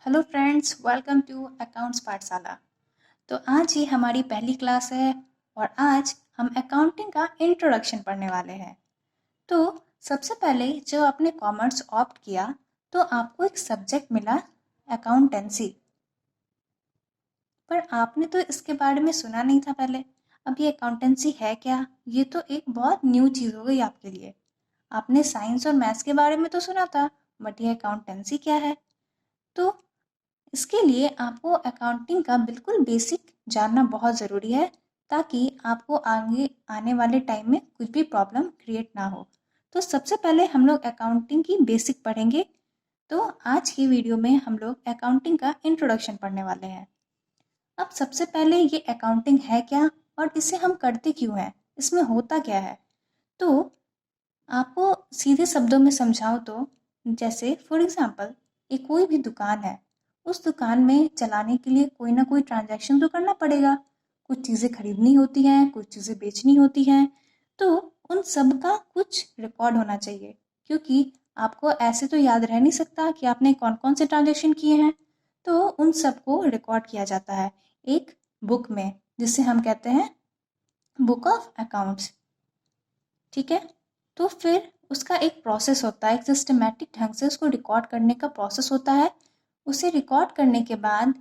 Hello friends, welcome to accounts Pathshala. तो आज ही हमारी पहली क्लास है और आज हम अकाउंटिंग का इंट्रोडक्शन पढ़ने वाले हैं। तो सबसे पहले जब आपने कॉमर्स ऑप्ट किया तो आपको एक सब्जेक्ट मिला अकाउंटेंसी, पर आपने तो इसके बारे में सुना नहीं था पहले। अब ये अकाउंटेंसी है क्या? ये तो एक बहुत न्यू चीज़ हो गई आपके लिए। आपने साइंस और मैथ्स के बारे में तो सुना था, बट ये अकाउंटेंसी क्या है? तो इसके लिए आपको अकाउंटिंग का बिल्कुल बेसिक जानना बहुत ज़रूरी है, ताकि आपको आगे आने वाले टाइम में कुछ भी प्रॉब्लम क्रिएट ना हो। तो सबसे पहले हम लोग अकाउंटिंग की बेसिक पढ़ेंगे। तो आज की वीडियो में हम लोग अकाउंटिंग का इंट्रोडक्शन पढ़ने वाले हैं। अब सबसे पहले ये अकाउंटिंग है क्या और इसे हम करते क्यों हैं, इसमें होता क्या है? तो आपको सीधे शब्दों में समझाऊं तो जैसे फॉर एग्जांपल एक कोई भी दुकान है, उस दुकान में चलाने के लिए कोई ना कोई ट्रांजैक्शन तो करना पड़ेगा। कुछ चीज़ें खरीदनी होती हैं, कुछ चीज़ें बेचनी होती हैं। तो उन सब का कुछ रिकॉर्ड होना चाहिए, क्योंकि आपको ऐसे तो याद रह नहीं सकता कि आपने कौन कौन से ट्रांजैक्शन किए हैं। तो उन सब को रिकॉर्ड किया जाता है एक बुक में, जिसे हम कहते हैं बुक ऑफ अकाउंट्स। ठीक है। तो फिर उसका एक प्रोसेस होता है, एक सिस्टमेटिक ढंग से उसको रिकॉर्ड करने का प्रोसेस होता है। उसे रिकॉर्ड करने के बाद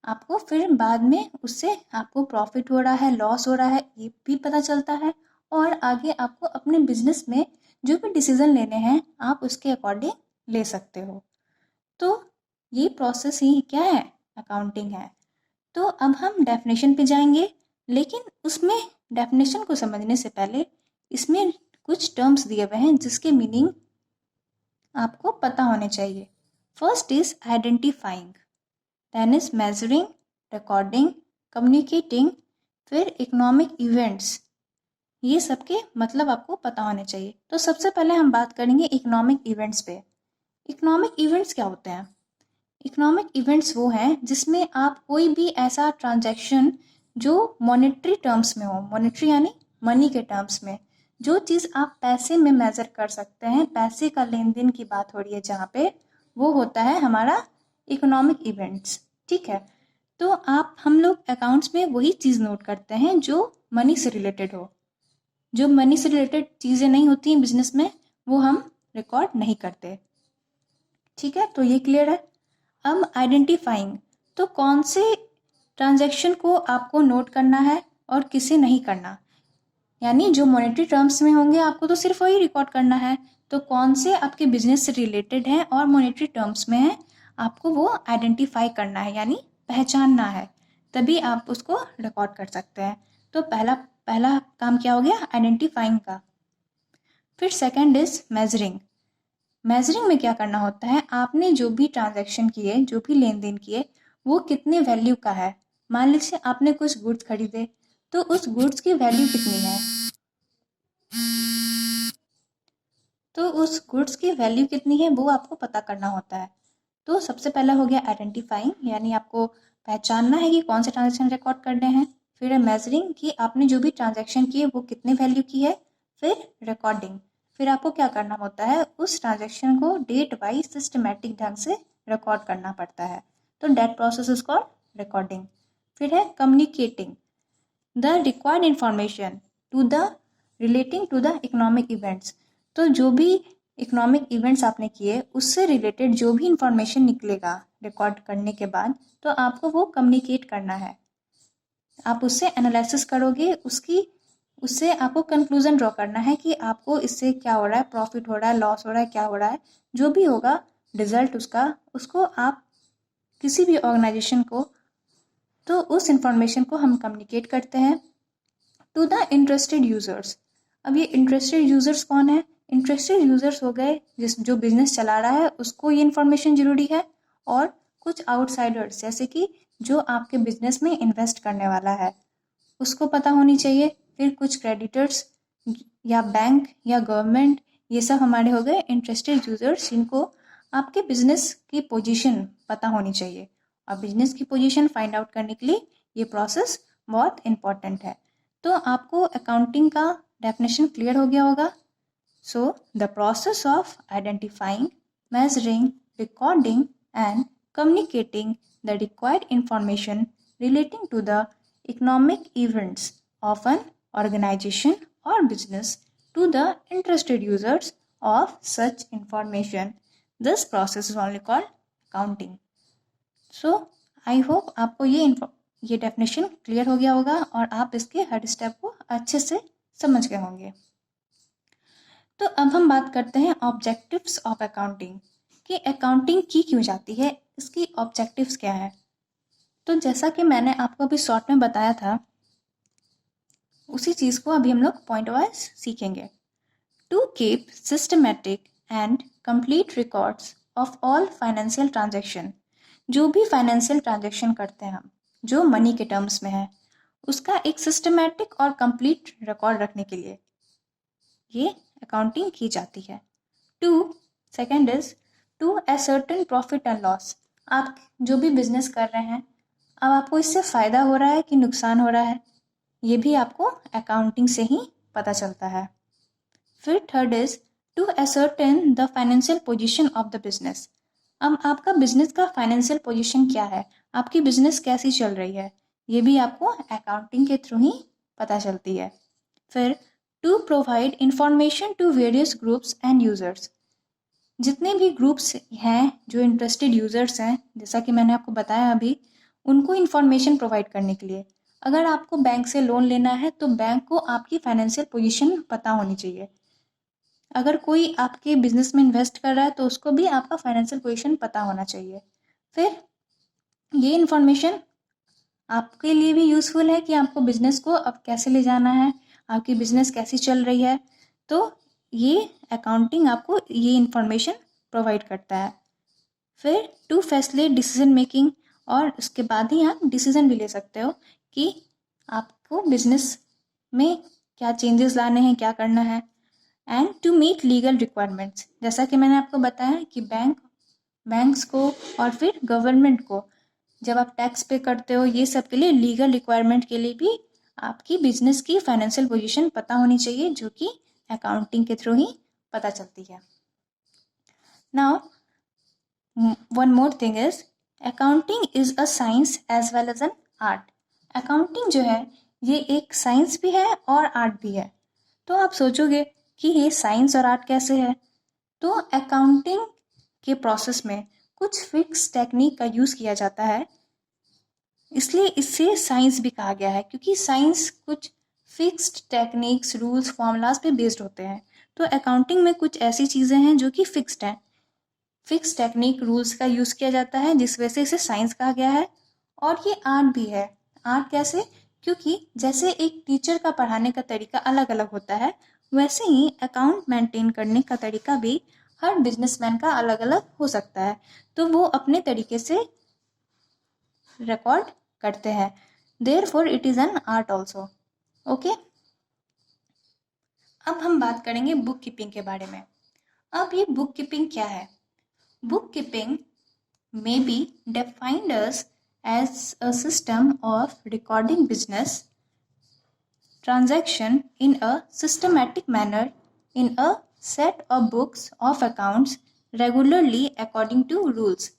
आपको फिर बाद में उससे आपको प्रॉफिट हो रहा है, लॉस हो रहा है, ये भी पता चलता है। और आगे आपको अपने बिजनेस में जो भी डिसीजन लेने हैं आप उसके अकॉर्डिंग ले सकते हो। तो ये प्रोसेस ही क्या है? अकाउंटिंग है। तो अब हम डेफिनेशन पे जाएंगे, लेकिन उसमें डेफिनेशन को समझने से पहले इसमें कुछ टर्म्स दिए हुए हैं जिसके मीनिंग आपको पता होने चाहिए। First is identifying, then is measuring, recording, communicating, फिर इकोनॉमिक इवेंट्स। ये सबके मतलब आपको पता होने चाहिए। तो सबसे पहले हम बात करेंगे इकोनॉमिक इवेंट्स पे। इकोनॉमिक इवेंट्स क्या होते हैं? इकोनॉमिक इवेंट्स वो हैं जिसमें आप कोई भी ऐसा ट्रांजैक्शन जो मॉनेटरी टर्म्स में हो, मॉनेटरी यानी मनी के टर्म्स में, जो चीज़ आप पैसे में मेज़र कर सकते हैं, पैसे का लेन देन की बात हो रही है जहाँ पे, वो होता है हमारा इकोनॉमिक इवेंट्स। ठीक है। तो हम लोग अकाउंट्स में वही चीज़ नोट करते हैं जो मनी से रिलेटेड हो। जो मनी से रिलेटेड चीज़ें नहीं होती हैं बिजनेस में, वो हम रिकॉर्ड नहीं करते। ठीक है, तो ये क्लियर है। अब आइडेंटिफाइंग, तो कौन से ट्रांजैक्शन को आपको नोट करना है और किसे नहीं करना, यानी जो मॉनेटरी टर्म्स में होंगे आपको तो सिर्फ वही रिकॉर्ड करना है। तो कौन से आपके बिजनेस से रिलेटेड हैं और मॉनेटरी टर्म्स में है, आपको वो आइडेंटिफाई करना है, यानी पहचानना है, तभी आप उसको रिकॉर्ड कर सकते हैं। तो पहला पहला काम क्या हो गया? आइडेंटिफाइंग का। फिर सेकंड इज मेजरिंग। मेजरिंग में क्या करना होता है? आपने जो भी ट्रांजैक्शन किए, जो भी लेन देन किए, वो कितने वैल्यू का है। मान लीजिए आपने कुछ गुड्स खरीदे, तो उस गुड्स की वैल्यू कितनी है, तो उस गुड्स की वैल्यू कितनी है वो आपको पता करना होता है। तो सबसे पहला हो गया आइडेंटिफाइंग, यानी आपको पहचानना है कि कौन से ट्रांजैक्शन रिकॉर्ड करने हैं। फिर है मेजरिंग, कि आपने जो भी ट्रांजैक्शन किए वो कितने वैल्यू की है। फिर रिकॉर्डिंग, फिर आपको क्या करना होता है? उस ट्रांजैक्शन को डेट वाइज सिस्टमेटिक ढंग से रिकॉर्ड करना पड़ता है। तो that process is called recording. फिर है communicating the required information to the relating to the economic events. तो जो भी इकोनॉमिक इवेंट्स आपने किए उससे रिलेटेड जो भी इंफॉर्मेशन निकलेगा रिकॉर्ड करने के बाद, तो आपको वो कम्युनिकेट करना है। आप उससे एनालिसिस करोगे, उससे आपको कंक्लूजन ड्रॉ करना है कि आपको इससे क्या हो रहा है, प्रॉफिट हो रहा है, लॉस हो रहा है, क्या हो रहा है, जो भी होगा रिजल्ट उसका, उसको आप किसी भी ऑर्गेनाइजेशन को, तो उस इंफॉर्मेशन को हम कम्युनिकेट करते हैं टू द इंटरेस्टेड यूजर्स। अब ये इंटरेस्टेड यूजर्स कौन है? इंटरेस्टेड यूजर्स हो गए जो बिजनेस चला रहा है उसको ये इन्फॉर्मेशन जरूरी है, और कुछ आउटसाइडर्स जैसे कि जो आपके बिजनेस में इन्वेस्ट करने वाला है उसको पता होनी चाहिए। फिर कुछ क्रेडिटर्स या बैंक या गवर्नमेंट, ये सब हमारे हो गए इंटरेस्टेड यूजर्स, जिनको आपके बिजनेस की पोजीशन पता होनी चाहिए। और बिजनेस की पोजीशन फाइंड आउट करने के लिए ये प्रोसेस बहुत इंपॉर्टेंट है। तो आपको अकाउंटिंग का डेफिनेशन क्लियर हो गया होगा। So the process of identifying, measuring, recording and communicating the required information relating to the economic events of an organization or business to the interested users of such information. This process is only called accounting. So I hope आपको ये definition clear हो गया होगा और आप इसके हर step को अच्छे से समझ गए होंगे। तो अब हम बात करते हैं ऑब्जेक्टिव्स ऑफ अकाउंटिंग कि अकाउंटिंग की क्यों जाती है, इसकी ऑब्जेक्टिव्स क्या है। तो जैसा कि मैंने आपको अभी शॉर्ट में बताया था, उसी चीज़ को अभी हम लोग पॉइंट वाइज सीखेंगे। To keep systematic and complete records of all financial transaction, जो भी फाइनेंशियल ट्रांजैक्शन करते हैं हम, जो मनी के टर्म्स में है, उसका एक सिस्टमेटिक और कंप्लीट रिकॉर्ड रखने के लिए ये अकाउंटिंग की जाती है। Second is to ascertain profit and loss. आप जो भी बिजनेस कर रहे हैं, अब आपको इससे फ़ायदा हो रहा है कि नुकसान हो रहा है, ये भी आपको अकाउंटिंग से ही पता चलता है। फिर third is to ascertain the financial position of the business. अब आपका बिजनेस का फाइनेंशियल पोजीशन क्या है, आपकी बिजनेस कैसी चल रही है, ये भी आपको अकाउंटिंग के थ्रू ही पता चलती है। फिर to provide information to various groups and users. जितने भी ग्रुप्स हैं जो इंटरेस्टेड यूजर्स हैं, जैसा कि मैंने आपको बताया अभी, उनको इंफॉर्मेशन प्रोवाइड करने के लिए। अगर आपको बैंक से लोन लेना है तो बैंक को आपकी फाइनेंशियल पोजीशन पता होनी चाहिए। अगर कोई आपके बिजनेस में इन्वेस्ट कर रहा है तो उसको भी आपका फाइनेंशियल पोजीशन पता होना चाहिए। फिर ये इन्फॉर्मेशन आपके लिए भी यूज़फुल है कि आपको बिजनेस को अब कैसे ले जाना है, आपकी बिजनेस कैसी चल रही है, तो ये अकाउंटिंग आपको ये इन्फॉर्मेशन प्रोवाइड करता है। फिर टू फैसिलिटेट डिसीजन मेकिंग, और उसके बाद ही आप डिसीजन भी ले सकते हो कि आपको बिजनेस में क्या चेंजेस लाने हैं, क्या करना है। And to meet legal requirements, जैसा कि मैंने आपको बताया कि बैंक्स को और फिर गवर्नमेंट को जब आप टैक्स पे करते हो, ये सब के लिए लीगल रिक्वायरमेंट के लिए भी आपकी बिजनेस की फाइनेंशियल पोजीशन पता होनी चाहिए, जो कि अकाउंटिंग के थ्रू ही पता चलती है। Now one more thing is accounting is a science as well as an art. Accounting जो है ये एक साइंस भी है और आर्ट भी है। तो आप सोचोगे कि ये साइंस और आर्ट कैसे है, तो अकाउंटिंग के प्रोसेस में कुछ फिक्स टेक्निक का यूज़ किया जाता है, इसलिए इसे साइंस भी कहा गया है, क्योंकि साइंस कुछ फिक्स्ड टेक्निक्स, रूल्स, फॉर्मूलाज पे बेस्ड होते हैं। तो अकाउंटिंग में कुछ ऐसी चीज़ें हैं जो कि फिक्स्ड हैं, फिक्स टेक्निक, रूल्स का यूज़ किया जाता है, जिस वजह से इसे साइंस कहा गया है। और ये आर्ट भी है। आर्ट कैसे? क्योंकि जैसे एक टीचर का पढ़ाने का तरीका अलग अलग होता है, वैसे ही अकाउंट मेंटेन करने का तरीका भी हर बिजनेसमैन का अलग अलग हो सकता है, तो वो अपने तरीके से रिकॉर्ड करते हैं। Therefore it is an art also. Okay, अब हम बात करेंगे बुक कीपिंग के बारे में। अब ये बुक कीपिंग क्या है? Book keeping may be defined as a system of recording business transaction in a systematic manner in a set of books of accounts regularly according to rules.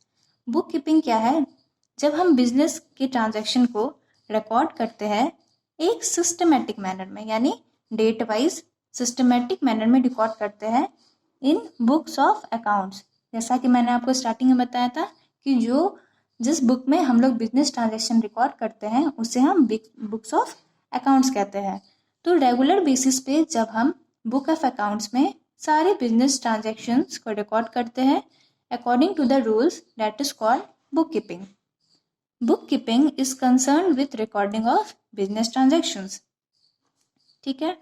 Book keeping क्या है? जब हम business के transaction को record करते हैं एक systematic manner में, यानी डेट वाइज सिस्टमेटिक मैनर में रिकॉर्ड करते हैं इन बुक्स ऑफ अकाउंट्स। जैसा कि मैंने आपको स्टार्टिंग में बताया था कि जिस बुक में हम लोग बिजनेस ट्रांजैक्शन रिकॉर्ड करते हैं उसे हम बुक्स ऑफ अकाउंट्स कहते हैं। तो रेगुलर बेसिस पे जब हम बुक ऑफ अकाउंट्स में सारे बिजनेस ट्रांजैक्शंस को रिकॉर्ड करते हैं according to the rules, that is called book keeping. Book keeping is concern with recording of business transactions. ठीक है,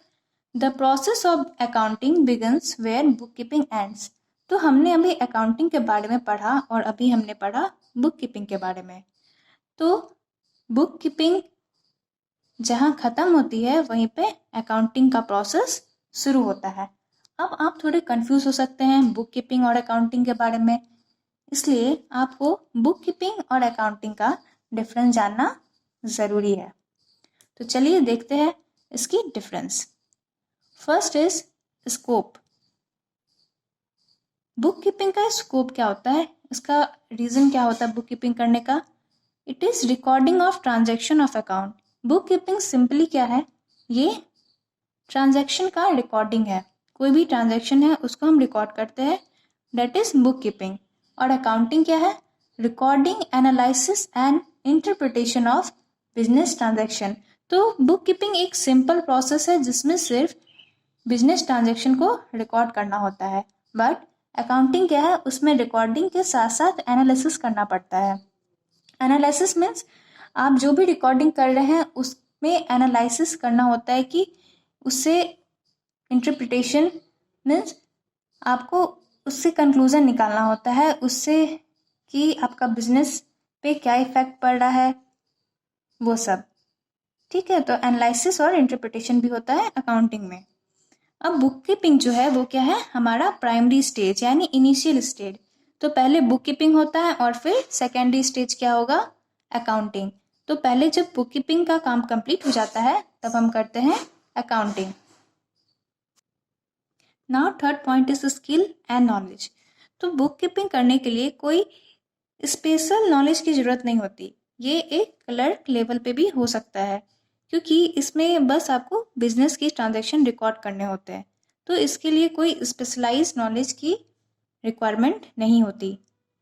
the process of accounting begins where book keeping ends. तो हमने अभी अकाउंटिंग के बारे में पढ़ा और अभी हमने पढ़ा बुक कीपिंग के बारे में। तो बुक कीपिंग जहाँ ख़त्म होती है वहीं पे अकाउंटिंग का प्रोसेस शुरू होता है। अब आप थोड़े कंफ्यूज हो सकते हैं बुक कीपिंग और अकाउंटिंग के बारे में, इसलिए आपको बुक कीपिंग और अकाउंटिंग का डिफरेंस जानना ज़रूरी है। तो चलिए देखते हैं इसकी difference. First is scope. Book keeping का स्कोप क्या होता है? इसका रीज़न क्या होता है बुक कीपिंग करने का? It is recording of transaction of account. Book keeping simply क्या है? ये ट्रांजैक्शन का रिकॉर्डिंग है। कोई भी ट्रांजैक्शन है उसको हम रिकॉर्ड करते हैं, दैट इज़ बुक कीपिंग। और अकाउंटिंग क्या है? Recording, analysis and interpretation of business transaction. तो बुक कीपिंग एक सिंपल प्रोसेस है जिसमें सिर्फ बिजनेस ट्रांजैक्शन को रिकॉर्ड करना होता है। बट अकाउंटिंग क्या है? उसमें रिकॉर्डिंग के साथ साथ एनालिसिस करना पड़ता है। एनालिसिस मीन्स आप जो भी रिकॉर्डिंग कर रहे हैं उसमें एनालिसिस करना होता है कि उससे इंटरप्रिटेशन मीन्स आपको उससे कंक्लूज़न निकालना होता है, उससे कि आपका बिजनेस पे क्या इफेक्ट पड़ रहा है, वो सब। ठीक है, तो एनालिसिस और इंटरप्रिटेशन भी होता है अकाउंटिंग में। अब बुक कीपिंग जो है वो क्या है? हमारा प्राइमरी स्टेज यानी इनिशियल स्टेज। तो पहले बुक कीपिंग होता है और फिर सेकेंडरी स्टेज क्या होगा? अकाउंटिंग। तो पहले जब बुक कीपिंग का काम कंप्लीट हो जाता है तब हम करते हैं accounting. Now third point is skill and knowledge. तो बुक कीपिंग करने के लिए कोई स्पेशल नॉलेज की ज़रूरत नहीं होती। ये एक क्लर्क लेवल पे भी हो सकता है क्योंकि इसमें बस आपको बिजनेस की ट्रांजैक्शन रिकॉर्ड करने होते हैं। तो इसके लिए कोई स्पेशलाइज नॉलेज की रिक्वायरमेंट नहीं होती।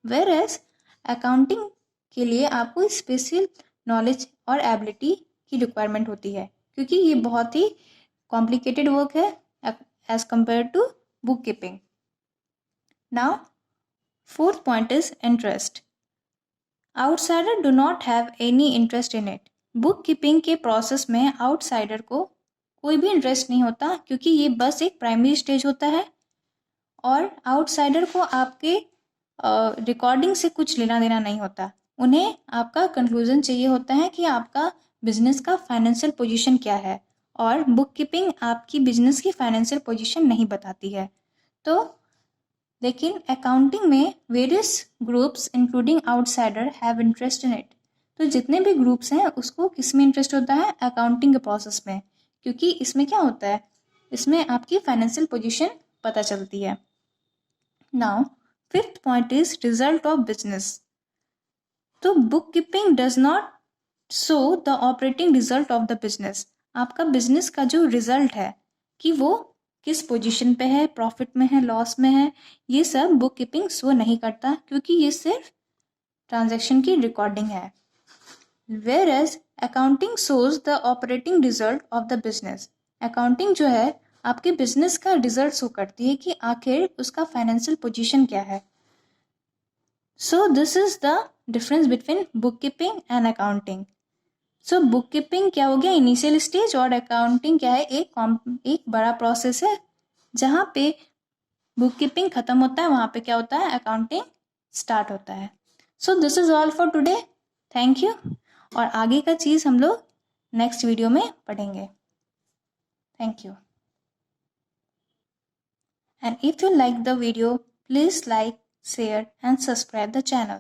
वेयर एज अकाउंटिंग के लिए आपको स्पेशल नॉलेज और एबिलिटी की रिक्वायरमेंट होती है क्योंकि ये बहुत ही कॉम्प्लिकेटेड वर्क है as compare to book keeping. Now fourth point is interest. Outsider do not have any interest in it. Book keeping के प्रोसेस में आउटसाइडर को कोई भी इंटरेस्ट नहीं होता क्योंकि ये बस एक प्राइमरी स्टेज होता है और आउटसाइडर को आपके रिकॉर्डिंग से कुछ लेना देना नहीं होता। उन्हें आपका कंक्लूजन चाहिए होता है कि आपका बिजनेस का फाइनेंशियल पोजीशन क्या है, और बुक कीपिंग आपकी बिजनेस की फाइनेंशियल पोजीशन नहीं बताती है। तो लेकिन अकाउंटिंग में various groups including outsider have interest in it. तो जितने भी ग्रुप्स हैं उसको किस में इंटरेस्ट होता है? अकाउंटिंग के प्रोसेस में, क्योंकि इसमें क्या होता है? इसमें आपकी फाइनेंशियल पोजीशन पता चलती है। Now fifth point is result of business. तो book keeping does not show the operating result of the business. आपका बिजनेस का जो रिजल्ट है कि वो किस पोजीशन पे है, प्रॉफिट में है, लॉस में है, ये सब बुक कीपिंग शो नहीं करता क्योंकि ये सिर्फ ट्रांजैक्शन की रिकॉर्डिंग है। Whereas accounting shows the operating result of the business. Accounting जो है आपके बिजनेस का रिजल्ट शो करती है कि आखिर उसका फाइनेंशियल पोजीशन क्या है। So this is the difference between book keeping and accounting. So book keeping क्या हो गया? इनिशियल स्टेज, और अकाउंटिंग क्या है? एक बड़ा प्रोसेस है जहाँ पे बुक कीपिंग खत्म होता है, वहाँ पे क्या होता है? अकाउंटिंग स्टार्ट होता है। So this is all for today. Thank you. और आगे का चीज़ हम लोग नेक्स्ट वीडियो में पढ़ेंगे। Thank you. And if you like the video, please like, share and subscribe the channel.